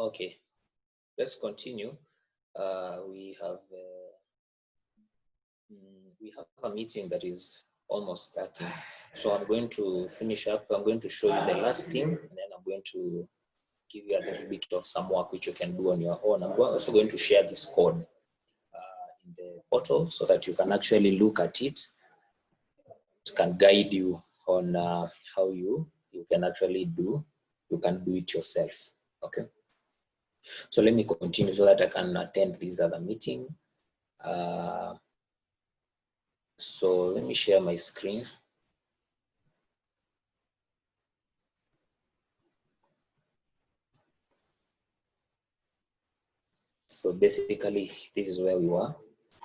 Okay, let's continue. We have a meeting that is almost starting, so I'm going to finish up. I'm going to show you the last thing, and then I'm going to give you a little bit of some work which you can do on your own. I'm also going to share this code in the portal so that you can actually look at it. It can guide you on how you can actually do it yourself. Okay, so let me continue so that I can attend this other meeting. So let me share my screen. So basically, this is where we were.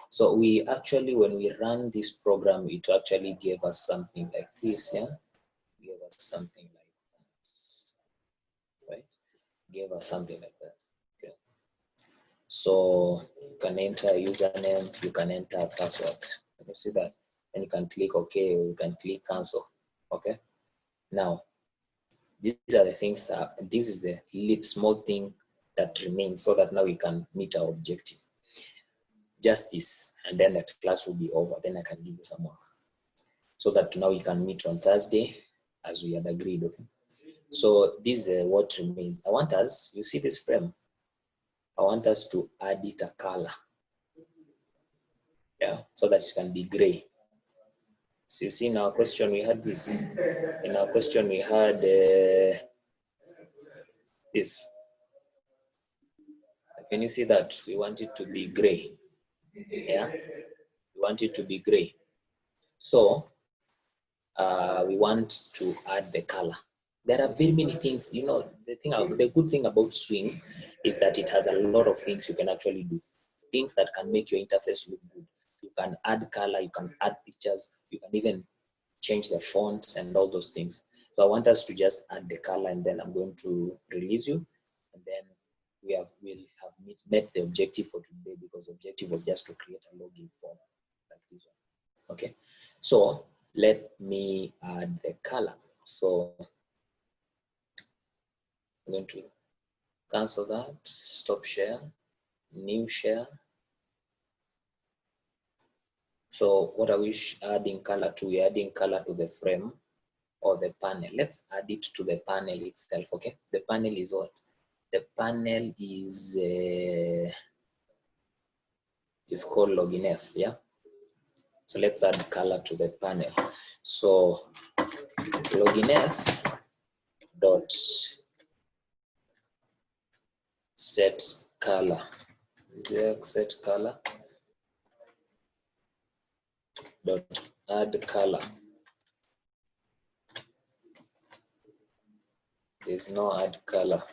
So we actually, when we ran this program, it actually gave us something like this, yeah? Gave us something like that, right? Gave us something like that, okay? So you can enter a username, you can enter a password. Can you see that? And you can click OK, or you can click cancel, okay? Now, these are the things that, this is the small thing that remains so that now we can meet our objective. Just this, and then the class will be over. Then I can give you some work so that now we can meet on Thursday as we had agreed. Okay, so this is what remains. I want us, you see this frame, I want us to add it a color, yeah, so that it can be gray. So you see in our question we had this, in our question we had this. Can you see that we want it to be gray? Yeah, we want it to be gray. So we want to add the color. There are very many things, you know, the good thing about Swing is that it has a lot of things you can actually do. Things that can make your interface look good. You can add color, you can add pictures, you can even change the font and all those things. So I want us to just add the color, and then I'm going to release you, and then we'll have met the objective for today, because the objective was just to create a login form like this one. Okay, so let me add the color. So I'm going to cancel that, stop share, new share. So what are we adding color to? We're adding color to the frame or the panel. Let's add it to the panel itself, okay? The panel is what? The panel is called login F, yeah? So let's add color to the panel. So login F dot set color. Is there set color? Dot add color. There's no add color.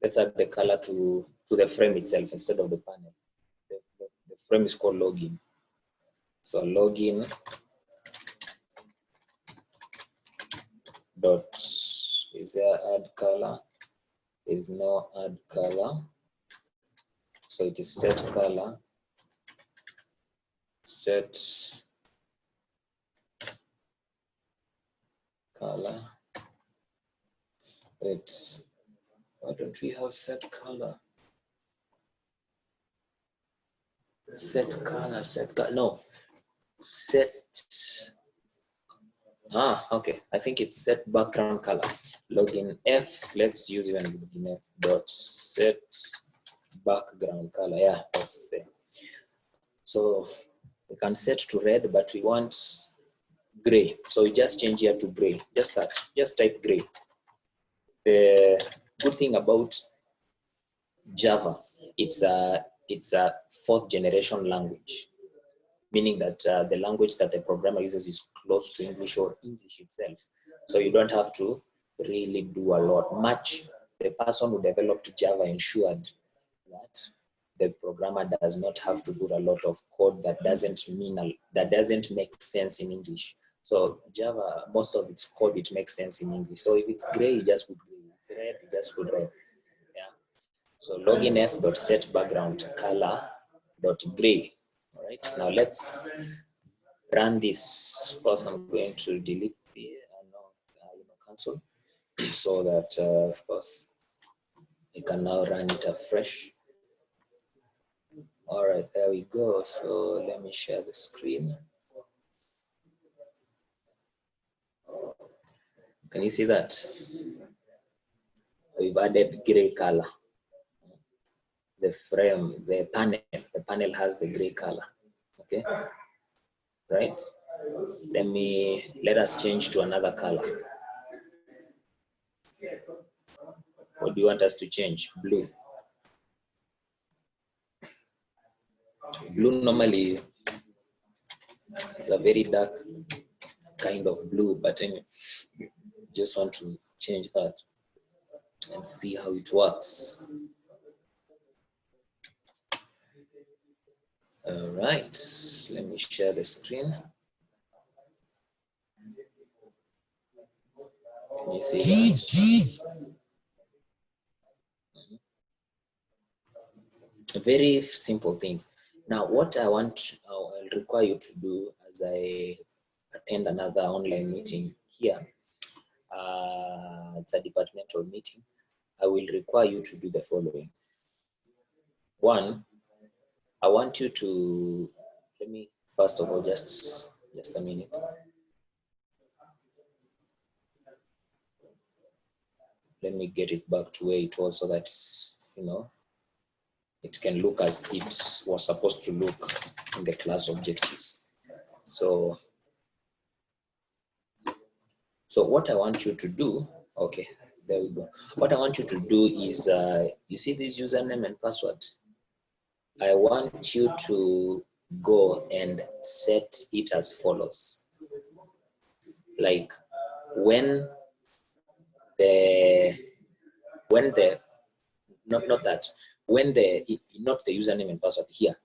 Let's add the color to the frame itself instead of the panel. The frame is called login. So login dot, is there add color? There is no add color. So it is set color. Set color. Wait, why don't we have set color? Set color, no. Set, okay. I think it's set background color. Login F, let's use even login F dot set background color. Yeah, that's there. So we can set to red, but we want gray. So we just change here to gray. Just that. Just type gray. The good thing about Java, it's a 4th generation language, meaning that the language that the programmer uses is close to English or English itself. So you don't have to really do a lot. The person who developed Java ensured that the programmer does not have to put a lot of code that doesn't make sense in English. So Java, most of its code, it makes sense in English. So if it's gray, you just put gray. If it's red, you just put red. Yeah. So login F dot set background color dot gray. All right. Now let's run this. Of course, I'm going to delete the cancel, so that of course You can now run it afresh. All right, there we go. So let me share the screen. Can you see that? We've added gray color. The frame, the panel has the gray color. Okay, right? Let us change to another color. What do you want us to change? Blue. Blue normally is a very dark kind of blue, but anyway, just want to change that and see how it works. All right, let me share the screen. Can you see that? Very simple things. Now, what I'll require you to do as I attend another online meeting here, it's a departmental meeting, I will require you to do the following. One, I want you to, let me, first of all, just a minute. Let me get it back to where it was so that, you know, it can look as it was supposed to look in the class objectives. So what I want you to do, okay, there we go. What I want you to do is, you see this username and password? I want you to go and set it as follows. Like when the username and password here,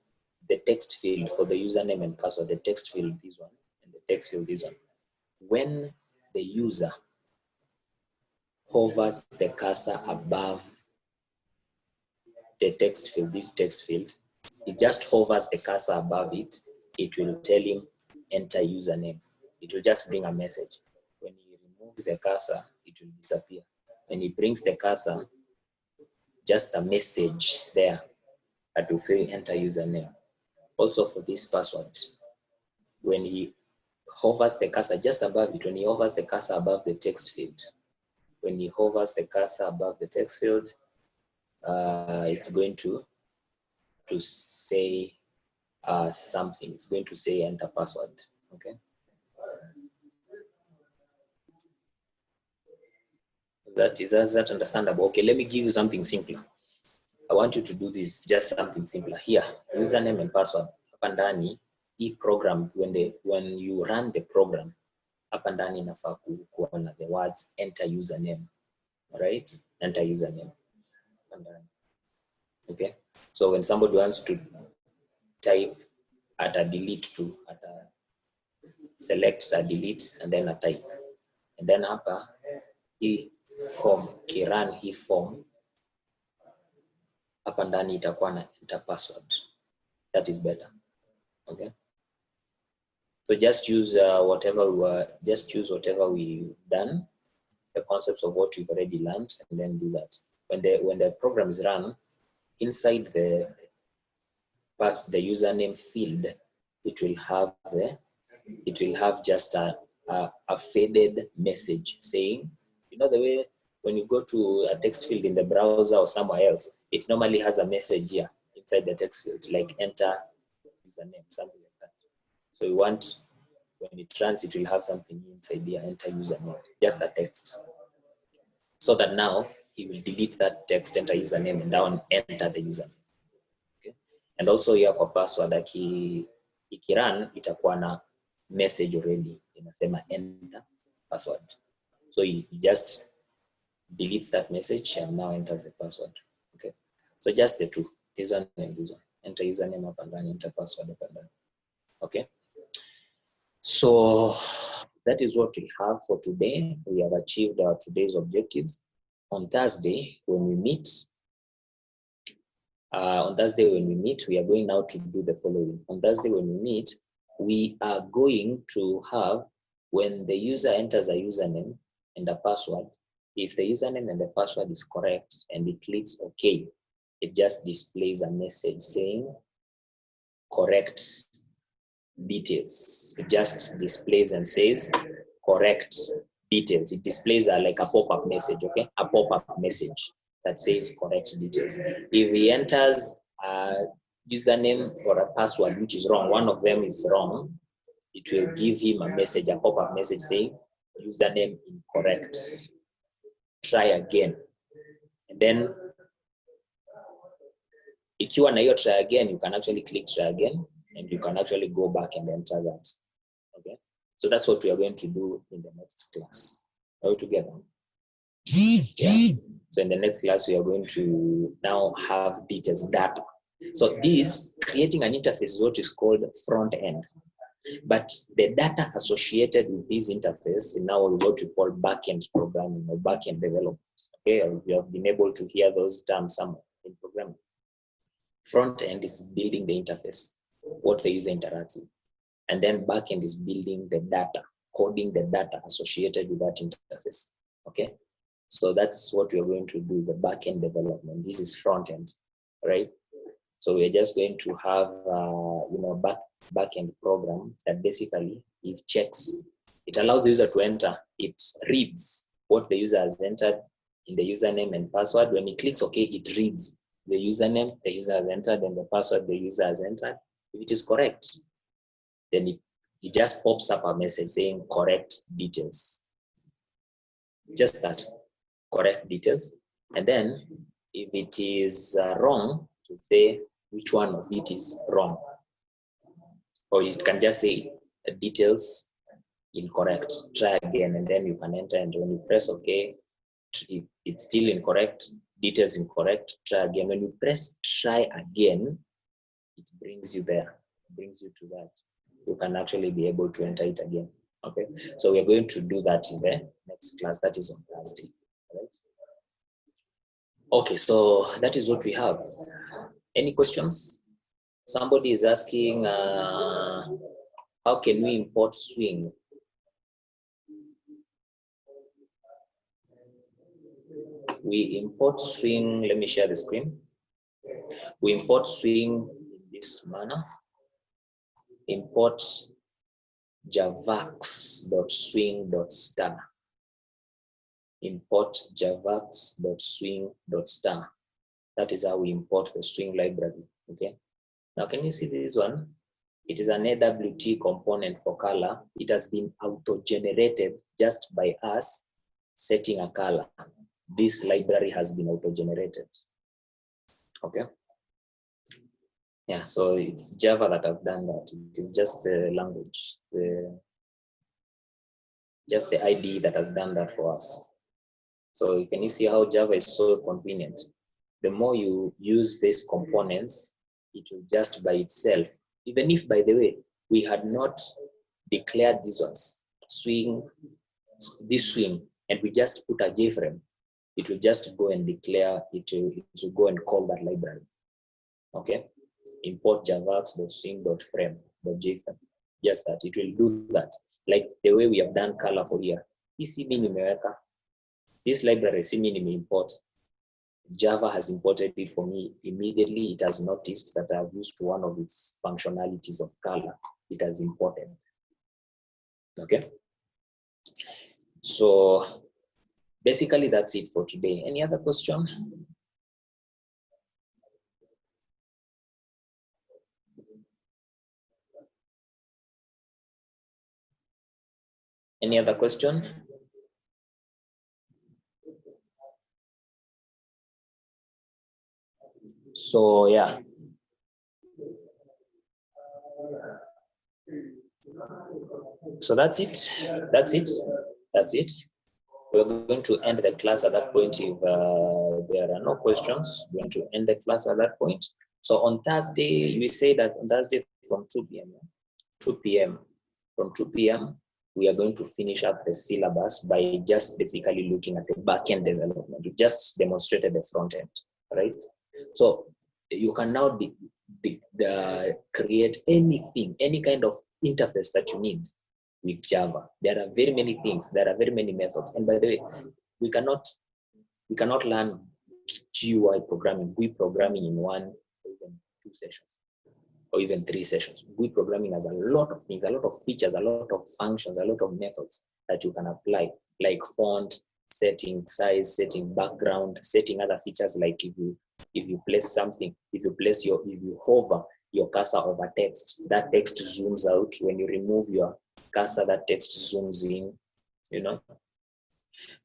the text field for the username and password, the text field this one, and the text field this one. When the user hovers the cursor above the text field, this text field, it just hovers the cursor above it, it will tell him enter username. It will just bring a message. When he removes the cursor, it will disappear. When he brings the cursor, just a message there that will say enter username. Also for this password, when he hovers the cursor just above it, when he hovers the cursor above the text field, when he hovers the cursor above the text field, it's going to say something. It's going to say enter password. Okay. Is that understandable? Okay, let me give you something simpler. I want you to do this, just something simpler. Here, username and password. Hapa ndani, hii program, when you run the program, hapa ndani inafaa kuona the words enter username. Right? Enter username. Okay. So when somebody wants to type at a delete to, select a delete and then a type. And then hapa, hii form, kirun hii form, hapa ndani itakuwa na enter password. That is better. Okay. So just use whatever we've done, the concepts of what we've already learned, and then do that. When the program is run, inside the username field, it will have just a faded message saying, you know, the way when you go to a text field in the browser or somewhere else, it normally has a message here inside the text field, like enter username, something like that. So you want, when it runs, it will have something inside here, enter username, just a text. So that now he will delete that text, enter username, and down enter the username. Okay. And also here kwa password, ikirun itakuwa na message already inasema enter password. So he just deletes that message and now enters the password. Okay. So just the two, this one and this one. Enter username up and down, enter password up and down. Okay. So that is what we have for today. We have achieved our today's objectives. On Thursday, when we meet, we are going now to do the following. On Thursday, when we meet, we are going to have, when the user enters a username and a password, If the username and the password is correct and it clicks OK, it just displays a message saying correct details. It just displays and says correct details. It displays like a pop-up message, okay? A pop-up message that says correct details. If he enters a username or a password which is wrong, one of them is wrong, it will give him a message, a pop-up message saying username incorrect. Try again. And then ikiwa na hiyo try again, you can actually click try again and you can actually go back and enter that. Okay, so that's what we are going to do in the next class. Are we together? Yeah. So in the next class, we are going to now have details, data. So this creating an interface is what is called front end. But the data associated with this interface is now what we call backend programming or backend development. Okay, or you have been able to hear those terms somewhere in programming. Front end is building the interface, what the user interacts with. And then backend is building the data, coding the data associated with that interface. Okay, so that's what we are going to do, the backend development. This is front end, right? So we're just going to have backend program that basically it checks, it allows the user to enter, it reads what the user has entered in the username and password. When he clicks OK, it reads the username the user has entered and the password the user has entered. If it is correct, then it just pops up a message saying correct details. Just that, correct details. And then if it is wrong, to say which one of it is wrong. Or it can just say details incorrect. Try again, and then you can enter. And when you press OK, it's still incorrect. Details incorrect. Try again. When you press try again, it brings you there. It brings you to that. You can actually be able to enter it again. Okay. So we're going to do that in the next class. That is on Thursday. Right? Okay. So that is what we have. Any questions? Somebody is asking, how can we import Swing? We import Swing. Let me share the screen. We import Swing in this manner. Import javax.swing.star. Import javax.swing.star. That is how we import the Swing library. Okay. Now, can you see this one? It is an AWT component for color. It has been auto-generated just by us setting a color. This library has been auto-generated. Okay. Yeah, so it's Java that has done that. It is just the language, just the IDE that has done that for us. So can you see how Java is so convenient? The more you use these components, it will just by itself, even if, by the way, we had not declared these ones, this swing, and we just put a JFrame, it will just go and declare, it will go and call that library. Okay, import javax.swing.frame.jframe. Just that, it will do that. Like the way we have done color for here. This library, import. Java has imported it for me immediately. It has noticed that I've used one of its functionalities of color. It has imported. Okay. So basically that's it for today. Any other question? Any other question? So yeah. So that's it. That's it. That's it. We're going to end the class at that point. If there are no questions, we're going to end the class at that point. So on Thursday, we say that on Thursday from 2 p.m. 2 p.m. From 2 p.m., we are going to finish up the syllabus by just basically looking at the backend development. We just demonstrated the front end, right? So you can now create anything, any kind of interface that you need with Java. There are very many things. There are very many methods. And by the way, we cannot learn GUI programming, GUI programming in 1 or even 2 sessions, or even 3 sessions. GUI programming has a lot of things, a lot of features, a lot of functions, a lot of methods that you can apply, like font, setting size, setting background, setting other features, like if you place something, if you hover your cursor over text, that text zooms out. When you remove your cursor, that text zooms in, you know.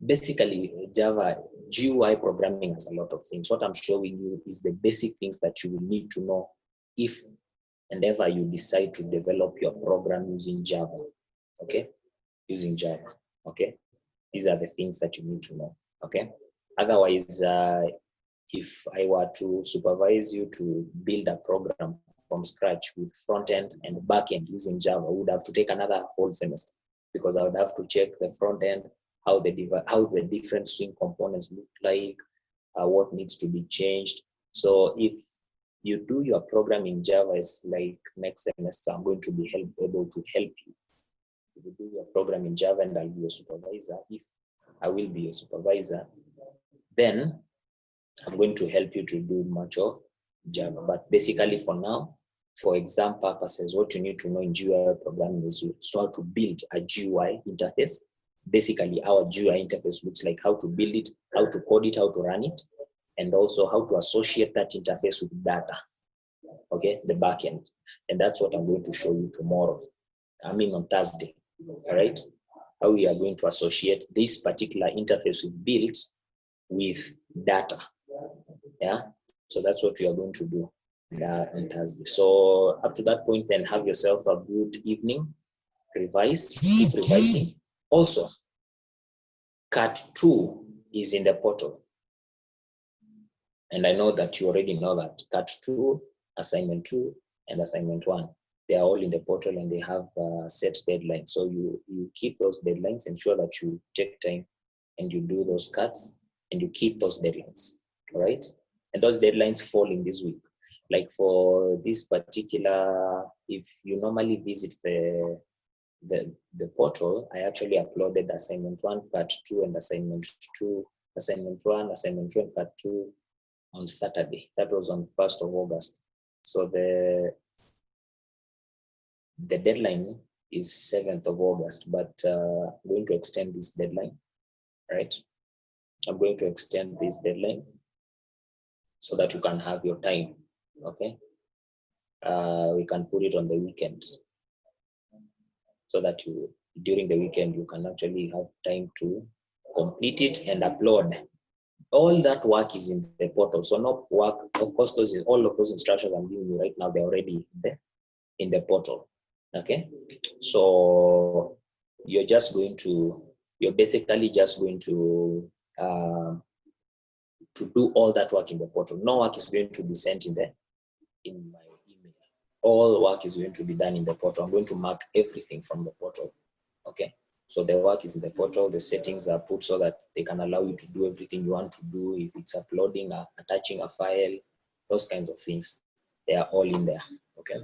Basically, Java GUI programming has a lot of things. What I'm showing you is the basic things that you will need to know if and ever you decide to develop your program using Java, okay? Using Java, okay? These are the things that you need to know, okay? Otherwise, if I were to supervise you to build a program from scratch with front end and back end using Java, I would have to take another whole semester, because I would have to check the front end, how the different swing components look like, what needs to be changed. So if you do your program in Java, it's like next semester, I'm going to be able to help you. If you do your program in Java and I'll be your supervisor, if I will be your supervisor, then I'm going to help you to do much of Java. But basically for now, for exam purposes, what you need to know in GUI programming is how to build a GUI interface. Basically, our GUI interface looks like, how to build it, how to code it, how to run it, and also how to associate that interface with data, okay, the backend. And that's what I'm going to show you tomorrow. I mean on Thursday, all right? How we are going to associate this particular interface we built with data, yeah? So that's what we are going to do on Thursday. So up to that point, then have yourself a good evening, revise, keep revising. Also, Cat 2 is in the portal. And I know that you already know that Cat 2, Assignment 2, and Assignment 1, they are all in the portal and they have set deadlines. So you keep those deadlines, ensure that you take time and you do those cuts and you keep those deadlines, all right? And those deadlines fall in this week. Like for this particular, if you normally visit the portal, I actually uploaded Assignment 1, Part 2, and Assignment 2, Assignment 1, Assignment 2, and Part 2 on Saturday. That was on 1st of August. So the deadline is 7th of August, but I'm going to extend this deadline, right? I'm going to extend this deadline so that you can have your time, okay? We can put it on the weekends so that during the weekend, you can actually have time to complete it and upload. All that work is in the portal. So no work, of course, all of those instructions I'm giving you right now, they're already there in the portal, okay? So you're basically just going to do all that work in the portal. No work is going to be sent in my email. All work is going to be done in the portal. I'm going to mark everything from the portal, okay? So the work is in the portal, the settings are put so that they can allow you to do everything you want to do. If it's uploading, attaching a file, those kinds of things, they are all in there, okay?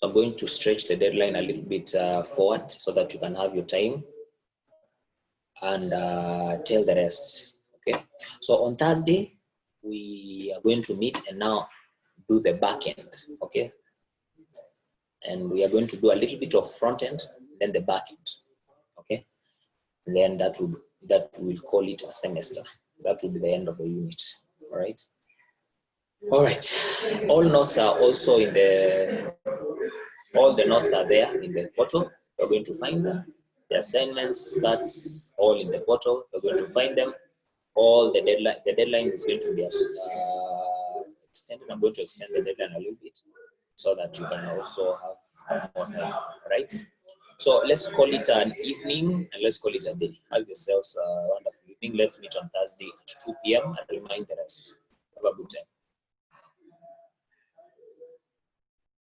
I'm going to stretch the deadline a little bit forward so that you can have your time and tell the rest, okay? So on Thursday, we are going to meet and now do the back end, okay? And we are going to do a little bit of front end, then the back end, okay? And then that we'll call it a semester. That will be the end of the unit, all right? All right, all notes are also all the notes are there in the portal. You're going to find them. The assignments, that's all in the portal. You're going to find them. All the deadline is going to be extended. I'm going to extend the deadline a little bit so that you can also have more time, right? So let's call it an evening and let's call it a day. Have yourselves a wonderful evening. Let's meet on Thursday at 2 p.m. and remind the rest. Have a good time.